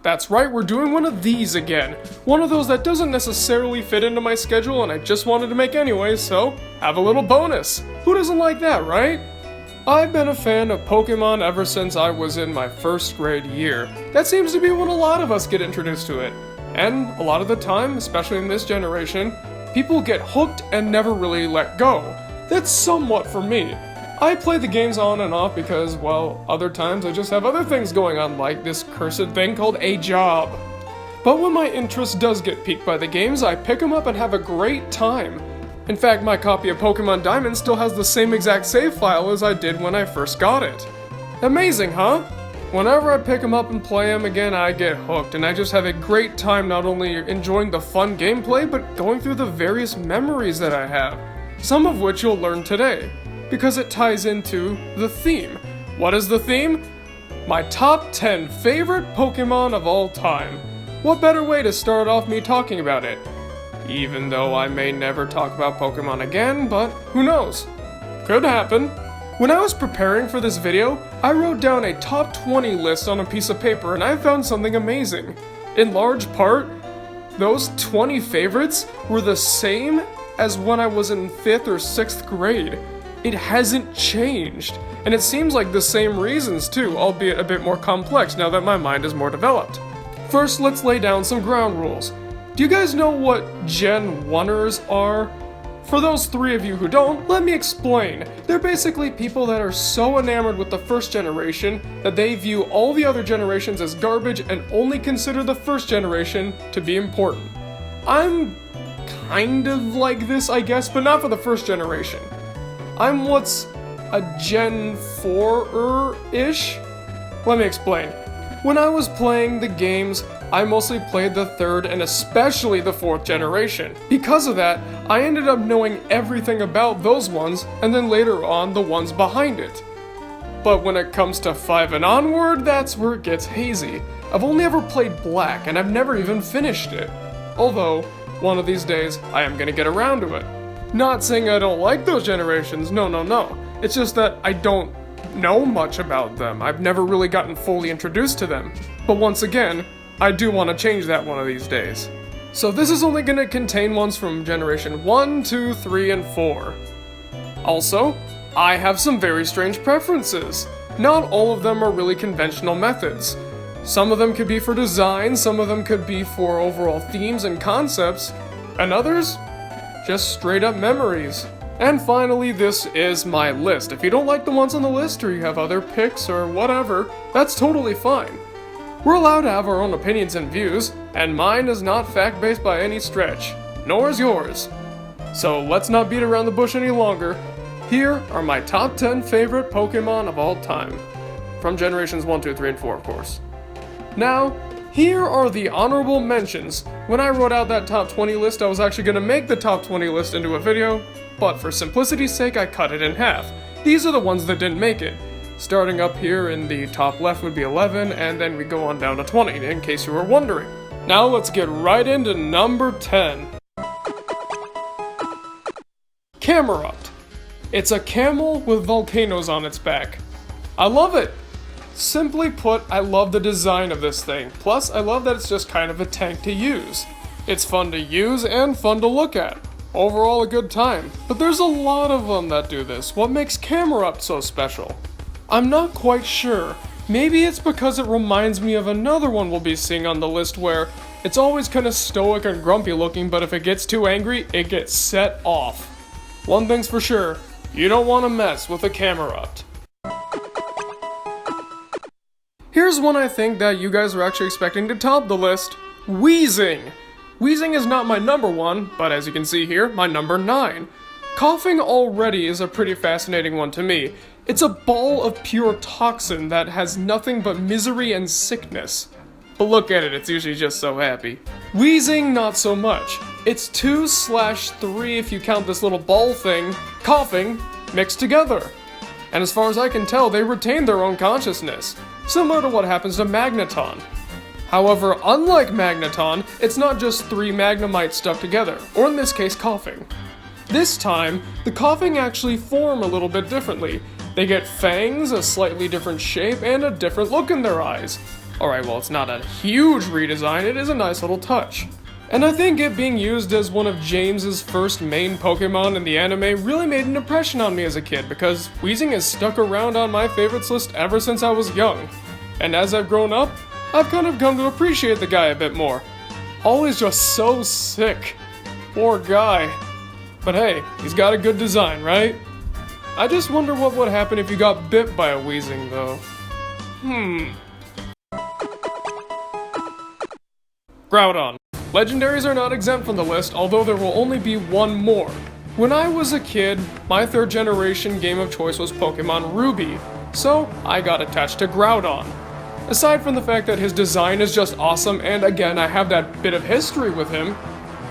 That's right, we're doing one of these again. One of those that doesn't necessarily fit into my schedule and I just wanted to make anyway, so have a little bonus. Who doesn't like that, right? I've been a fan of Pokemon ever since I was in my first grade year. That seems to be when a lot of us get introduced to it. And a lot of the time, especially in this generation, people get hooked and never really let go. That's somewhat for me. I play the games on and off because, well, other times I just have other things going on, like this cursed thing called a job. But when my interest does get piqued by the games, I pick them up and have a great time. In fact, my copy of Pokemon Diamond still has the same exact save file as I did when I first got it. Amazing, huh? Whenever I pick them up and play them again, I get hooked, and I just have a great time not only enjoying the fun gameplay, but going through the various memories that I have, some of which you'll learn today, because it ties into the theme. What is the theme? My top 10 favorite Pokemon of all time. What better way to start off me talking about it? Even though I may never talk about Pokemon again, but who knows? Could happen. When I was preparing for this video, I wrote down a top 20 list on a piece of paper and I found something amazing. In large part, those 20 favorites were the same as when I was in 5th or 6th grade. It hasn't changed, and it seems like the same reasons too, albeit a bit more complex now that my mind is more developed. First, let's lay down some ground rules. Do you guys know what Gen 1ers are? For those 3 of you who don't, let me explain. They're basically people that are so enamored with the first generation that they view all the other generations as garbage and only consider the first generation to be important. I'm kind of like this, I guess, but not for the first generation. I'm what's a Gen 4-er-ish? Let me explain. When I was playing the games, I mostly played the 3rd and especially the 4th generation. Because of that, I ended up knowing everything about those ones, and then later on the ones behind it. But when it comes to 5 and onward, that's where it gets hazy. I've only ever played Black, and I've never even finished it. Although, one of these days, I am gonna get around to it. Not saying I don't like those generations, no. It's just that I don't know much about them. I've never really gotten fully introduced to them. But once again, I do want to change that one of these days. So this is only going to contain ones from generation 1, 2, 3, and 4. Also, I have some very strange preferences. Not all of them are really conventional methods. Some of them could be for design, some of them could be for overall themes and concepts, and others, just straight up memories. And finally, this is my list. If you don't like the ones on the list, or you have other picks or whatever, that's totally fine. We're allowed to have our own opinions and views, and mine is not fact-based by any stretch, nor is yours. So let's not beat around the bush any longer. Here are my top 10 favorite Pokemon of all time. From generations 1, 2, 3, and 4, of course. Now, here are the honorable mentions. When I wrote out that top 20 list, I was actually going to make the top 20 list into a video, but for simplicity's sake, I cut it in half. These are the ones that didn't make it. Starting up here in the top left would be 11, and then we go on down to 20, in case you were wondering. Now let's get right into number 10. Camerupt. It's a camel with volcanoes on its back. I love it! Simply put, I love the design of this thing. Plus, I love that it's just kind of a tank to use. It's fun to use and fun to look at. Overall, a good time. But there's a lot of them that do this. What makes Camerupt so special? I'm not quite sure. Maybe it's because it reminds me of another one we'll be seeing on the list where it's always kind of stoic and grumpy looking, but if it gets too angry, it gets set off. One thing's for sure, you don't want to mess with a Camerupt. Here's one I think that you guys are actually expecting to top the list. Weezing. Weezing is not my number 1, but as you can see here, my number 9. Coughing already is a pretty fascinating one to me. It's a ball of pure toxin that has nothing but misery and sickness. But look at it, it's usually just so happy. Weezing, not so much. It's 2/3 if you count this little ball thing, coughing, mixed together. And as far as I can tell, they retain their own consciousness, similar to what happens to Magneton. However, unlike Magneton, it's not just 3 Magnemites stuck together, or in this case, coughing. This time, the coughing actually form a little bit differently. They get fangs, a slightly different shape, and a different look in their eyes. Alright, well, it's not a huge redesign, it is a nice little touch. And I think it being used as one of James's first main Pokemon in the anime really made an impression on me as a kid, because Weezing has stuck around on my favorites list ever since I was young. And as I've grown up, I've kind of come to appreciate the guy a bit more. Always just so sick. Poor guy. But hey, he's got a good design, right? I just wonder what would happen if you got bit by a Weezing, though. Groudon. Legendaries are not exempt from the list, although there will only be one more. When I was a kid, my third generation game of choice was Pokemon Ruby, so I got attached to Groudon. Aside from the fact that his design is just awesome, and again, I have that bit of history with him,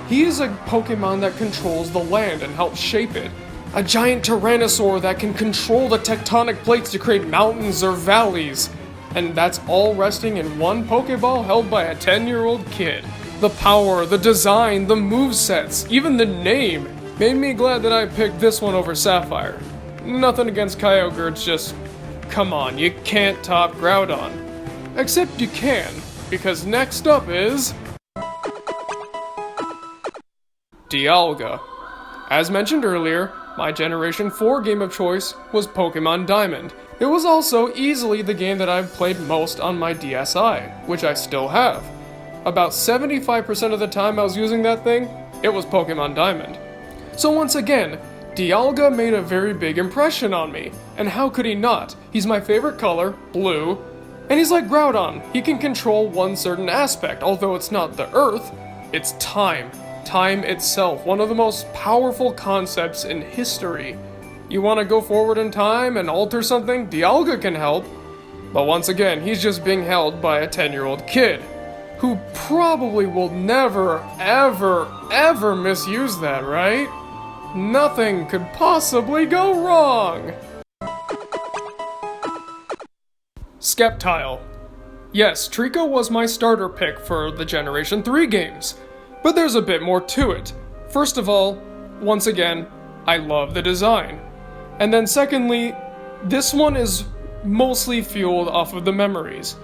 he is a Pokemon that controls the land and helps shape it. A giant Tyrannosaur that can control the tectonic plates to create mountains or valleys. And that's all resting in one Pokeball held by a 10-year-old kid. The power, the design, the movesets, even the name made me glad that I picked this one over Sapphire. Nothing against Kyogre, it's just, come on, you can't top Groudon. Except you can, because next up is Dialga. As mentioned earlier, my Generation 4 game of choice was Pokemon Diamond. It was also easily the game that I've played most on my DSi, which I still have. About 75% of the time I was using that thing, it was Pokemon Diamond. So once again, Dialga made a very big impression on me, and how could he not? He's my favorite color, blue, and he's like Groudon. He can control one certain aspect, although it's not the Earth, it's time. Time itself, one of the most powerful concepts in history. You want to go forward in time and alter something? Dialga can help. But once again, he's just being held by a 10-year-old kid, who probably will never, ever, ever misuse that, right? Nothing could possibly go wrong! Sceptile. Yes, Trico was my starter pick for the Generation 3 games, but there's a bit more to it. First of all, once again, I love the design. And then secondly, this one is mostly fueled off of the memories.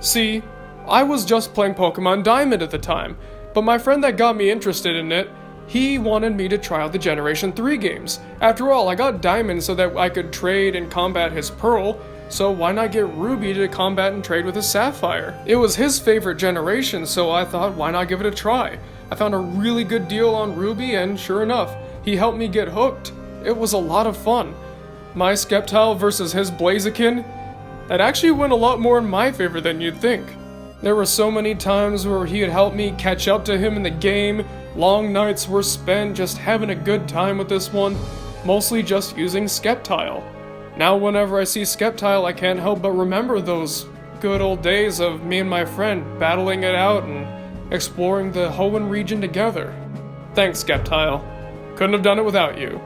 See, I was just playing Pokemon Diamond at the time, but my friend that got me interested in it, he wanted me to try out the Generation 3 games. After all, I got Diamond so that I could trade and combat his Pearl, so why not get Ruby to combat and trade with his Sapphire? It was his favorite generation, so I thought, why not give it a try? I found a really good deal on Ruby, and sure enough, he helped me get hooked. It was a lot of fun. My Sceptile versus his Blaziken, that actually went a lot more in my favor than you'd think. There were so many times where he had helped me catch up to him in the game. Long nights were spent just having a good time with this one, mostly just using Sceptile. Now whenever I see Sceptile, I can't help but remember those good old days of me and my friend battling it out and exploring the Hoenn region together. Thanks, Sceptile. Couldn't have done it without you.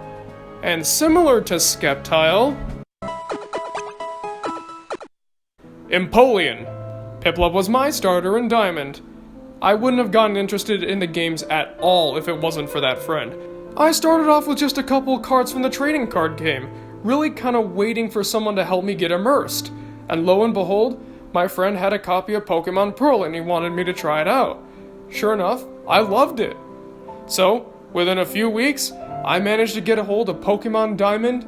And similar to Sceptile, Empoleon. Piplup was my starter in Diamond. I wouldn't have gotten interested in the games at all if it wasn't for that friend. I started off with just a couple cards from the trading card game, really kind of waiting for someone to help me get immersed. And lo and behold, my friend had a copy of Pokemon Pearl and he wanted me to try it out. Sure enough, I loved it. So, within a few weeks, I managed to get a hold of Pokemon Diamond,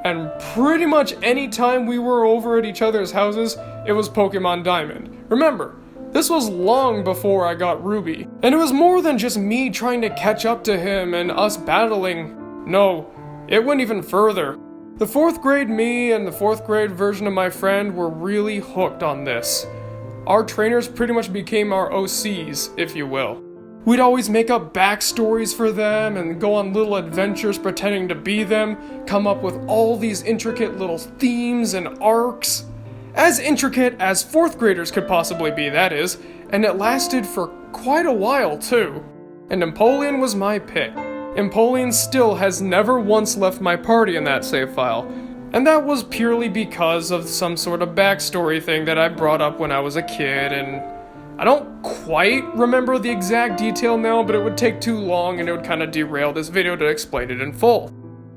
and pretty much any time we were over at each other's houses, it was Pokemon Diamond. Remember, this was long before I got Ruby, and it was more than just me trying to catch up to him and us battling. No, it went even further. The 4th grade me and the 4th grade version of my friend were really hooked on this. Our trainers pretty much became our OCs, if you will. We'd always make up backstories for them and go on little adventures pretending to be them, come up with all these intricate little themes and arcs. As intricate as 4th graders could possibly be, that is, and it lasted for quite a while too. And Empoleon was my pick. Empoleon still has never once left my party in that save file, and that was purely because of some sort of backstory thing that I brought up when I was a kid, and I don't quite remember the exact detail now, but it would take too long and it would kind of derail this video to explain it in full.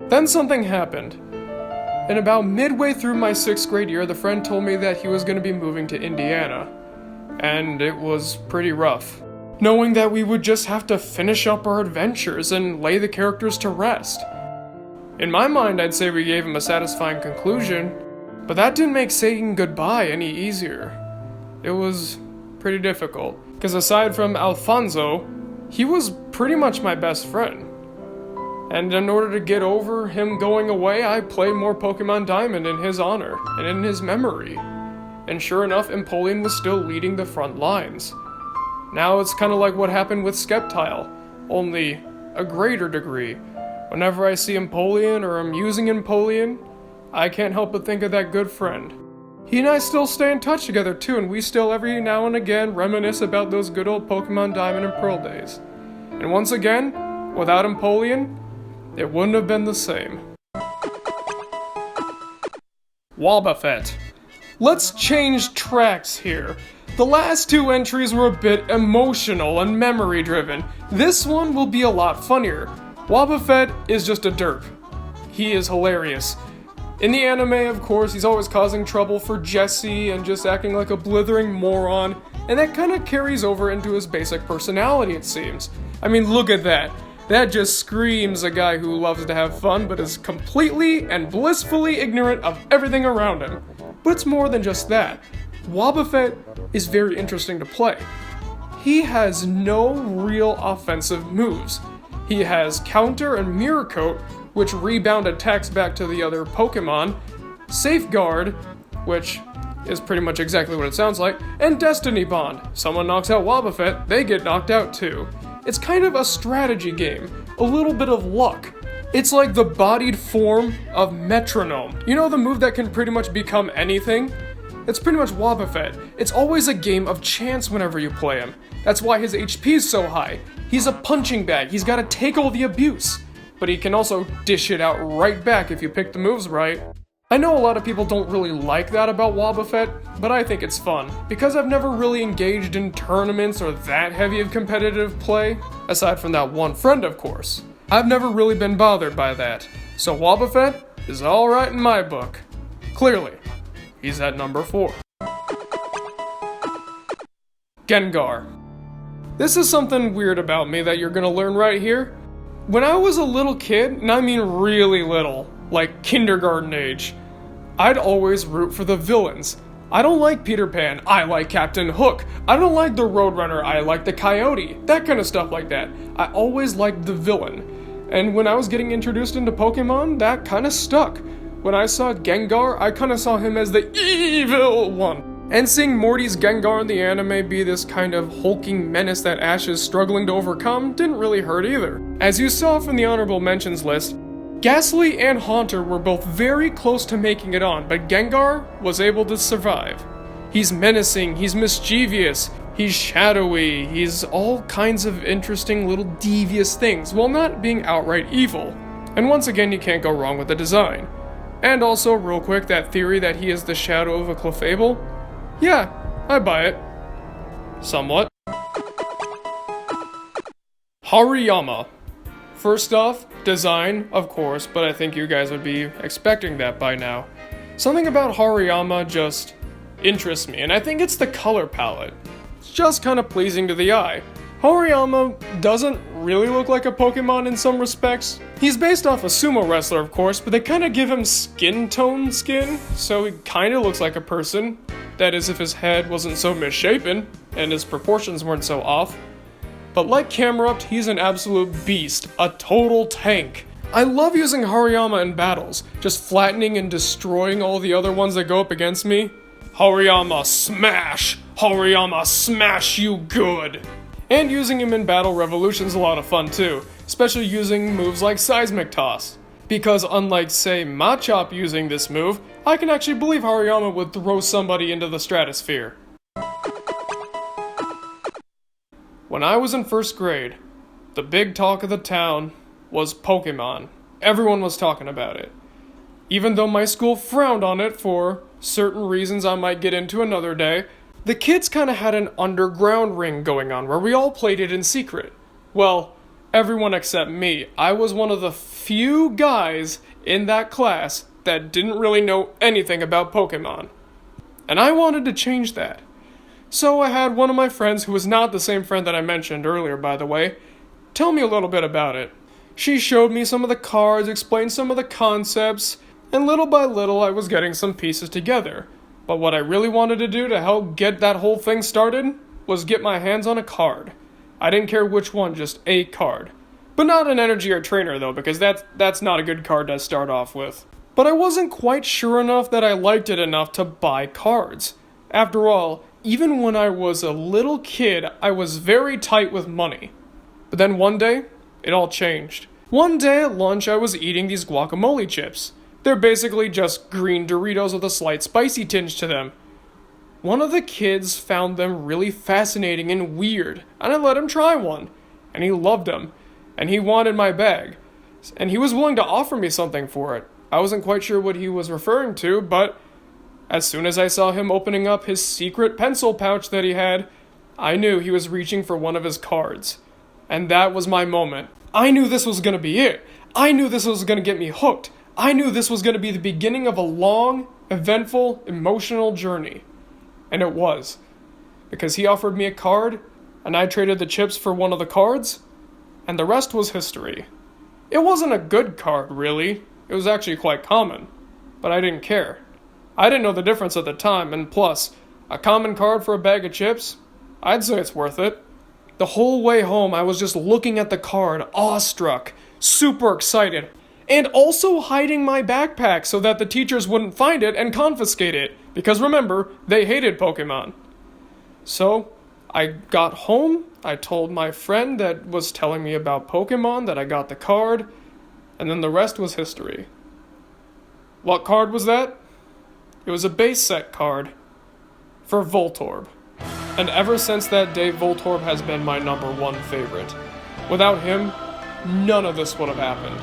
Then something happened. And about midway through my 6th grade year, the friend told me that he was going to be moving to Indiana. and it was pretty rough. Knowing that we would just have to finish up our adventures and lay the characters to rest. In my mind, I'd say we gave him a satisfying conclusion, but that didn't make saying goodbye any easier. It was pretty difficult, because aside from Alfonso, he was pretty much my best friend. And in order to get over him going away, I played more Pokemon Diamond in his honor, and in his memory. And sure enough, Empoleon was still leading the front lines. Now it's kind of like what happened with Sceptile, only a greater degree. Whenever I see Empoleon or I'm using Empoleon, I can't help but think of that good friend. He and I still stay in touch together too, and we still every now and again reminisce about those good old Pokemon Diamond and Pearl days. And once again, without Empoleon, it wouldn't have been the same. Wobbuffet. Let's change tracks here. The last two entries were a bit emotional and memory driven. This one will be a lot funnier. Wobbuffet is just a derp. He is hilarious. In the anime, of course, he's always causing trouble for Jessie and just acting like a blithering moron, and that kind of carries over into his basic personality, it seems. I mean, look at that. That just screams a guy who loves to have fun but is completely and blissfully ignorant of everything around him. But it's more than just that. Wobbuffet is very interesting to play. He has no real offensive moves. He has Counter and Mirror Coat, which rebound attacks back to the other Pokemon, Safeguard, which is pretty much exactly what it sounds like, and Destiny Bond. Someone knocks out Wobbuffet, they get knocked out too. It's kind of a strategy game, a little bit of luck. It's like the bodied form of Metronome. You know the move that can pretty much become anything? It's pretty much Wobbuffet. It's always a game of chance whenever you play him. That's why his HP is so high. He's a punching bag, he's gotta take all the abuse. But he can also dish it out right back if you pick the moves right. I know a lot of people don't really like that about Wobbuffet, but I think it's fun, because I've never really engaged in tournaments or that heavy of competitive play, aside from that one friend of course. I've never really been bothered by that, so Wobbuffet is alright in my book. Clearly, he's at number 4. Gengar. This is something weird about me that you're gonna learn right here. When I was a little kid, and I mean really little, like kindergarten age, I'd always root for the villains. I don't like Peter Pan, I like Captain Hook. I don't like the Roadrunner, I like the Coyote. That kind of stuff like that. I always liked the villain. And when I was getting introduced into Pokemon, that kind of stuck. When I saw Gengar, I kind of saw him as the evil one. And seeing Morty's Gengar in the anime be this kind of hulking menace that Ash is struggling to overcome didn't really hurt either. As you saw from the honorable mentions list, Ghastly and Haunter were both very close to making it on, but Gengar was able to survive. He's menacing, he's mischievous, he's shadowy, he's all kinds of interesting little devious things, while not being outright evil. And once again, you can't go wrong with the design. And also, real quick, that theory that he is the shadow of a Clefable? Yeah, I buy it. Somewhat. Hariyama. First off, design, of course, but I think you guys would be expecting that by now. Something about Hariyama just interests me, and I think it's the color palette. It's just kind of pleasing to the eye. Hariyama doesn't really look like a Pokemon in some respects. He's based off a sumo wrestler, of course, but they kind of give him skin tone skin, so he kind of looks like a person. That is, if his head wasn't so misshapen, and his proportions weren't so off. But like Camerupt, he's an absolute beast, a total tank. I love using Hariyama in battles, just flattening and destroying all the other ones that go up against me. Hariyama smash! Hariyama smash you good! And using him in Battle Revolution's a lot of fun too, especially using moves like Seismic Toss. Because unlike, say, Machop using this move, I can actually believe Hariyama would throw somebody into the stratosphere. When I was in first grade, the big talk of the town was Pokemon. Everyone was talking about it. Even though my school frowned on it for certain reasons I might get into another day, the kids kind of had an underground ring going on where we all played it in secret. Well, everyone except me. I was one of the few guys in that class that didn't really know anything about Pokemon. And I wanted to change that. So I had one of my friends, who was not the same friend that I mentioned earlier, by the way, tell me a little bit about it. She showed me some of the cards, explained some of the concepts, and little by little I was getting some pieces together. But what I really wanted to do to help get that whole thing started was get my hands on a card. I didn't care which one, just a card. But not an energy or trainer though, because that's not a good card to start off with. But I wasn't quite sure enough that I liked it enough to buy cards. After all, even when I was a little kid, I was very tight with money. But then one day, it all changed. One day at lunch, I was eating these guacamole chips. They're basically just green Doritos with a slight spicy tinge to them. One of the kids found them really fascinating and weird, and I let him try one. And he loved them, and he wanted my bag. And he was willing to offer me something for it. I wasn't quite sure what he was referring to, but as soon as I saw him opening up his secret pencil pouch that he had, I knew he was reaching for one of his cards. And that was my moment. I knew this was going to be it. I knew this was going to get me hooked. I knew this was going to be the beginning of a long, eventful, emotional journey. And it was. Because he offered me a card, and I traded the chips for one of the cards, and the rest was history. It wasn't a good card, really. It was actually quite common. But I didn't care. I didn't know the difference at the time, and plus, a common card for a bag of chips? I'd say it's worth it. The whole way home, I was just looking at the card, awestruck, super excited, and also hiding my backpack so that the teachers wouldn't find it and confiscate it, because remember, they hated Pokemon. So, I got home, I told my friend that was telling me about Pokemon that I got the card, and then the rest was history. What card was that? It was a base set card for Voltorb. And ever since that day, Voltorb has been my #1 favorite. Without him, none of this would have happened.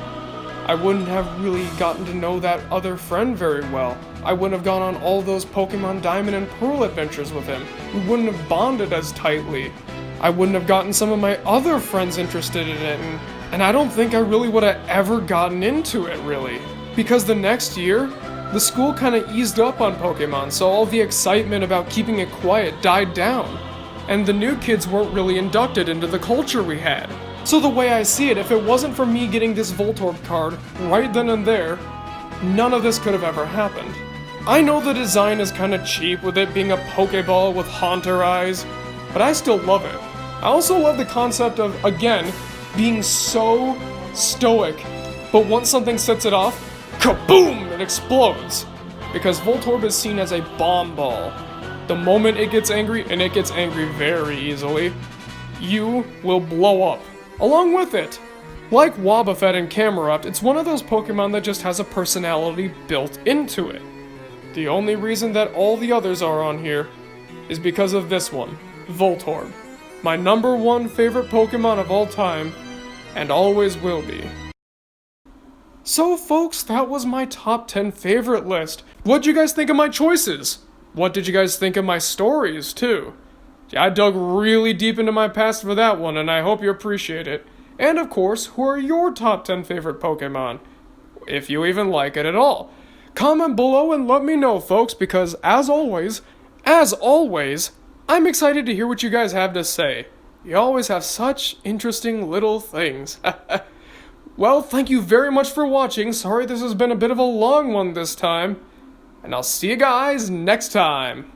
I wouldn't have really gotten to know that other friend very well. I wouldn't have gone on all those Pokemon Diamond and Pearl adventures with him. We wouldn't have bonded as tightly. I wouldn't have gotten some of my other friends interested in it, and I don't think I really would have ever gotten into it, really. Because the next year, the school kind of eased up on Pokemon, so all the excitement about keeping it quiet died down. And the new kids weren't really inducted into the culture we had. So the way I see it, if it wasn't for me getting this Voltorb card right then and there, none of this could have ever happened. I know the design is kind of cheap with it being a Pokeball with haunter eyes, but I still love it. I also love the concept of, again, being so stoic, but once something sets it off, kaboom! It explodes. Because Voltorb is seen as a bomb ball. The moment it gets angry, and it gets angry very easily, you will blow up. Along with it. Like Wobbuffet and Camerupt, it's one of those Pokemon that just has a personality built into it. The only reason that all the others are on here is because of this one, Voltorb. My #1 favorite Pokemon of all time, and always will be. So folks, that was my top 10 favorite list. What'd you guys think of my choices? What did you guys think of my stories, too? I dug really deep into my past for that one, and I hope you appreciate it. And of course, who are your top 10 favorite Pokemon? If you even like it at all. Comment below and let me know, folks, because as always, I'm excited to hear what you guys have to say. You always have such interesting little things. Well, thank you very much for watching. Sorry this has been a bit of a long one this time. And I'll see you guys next time.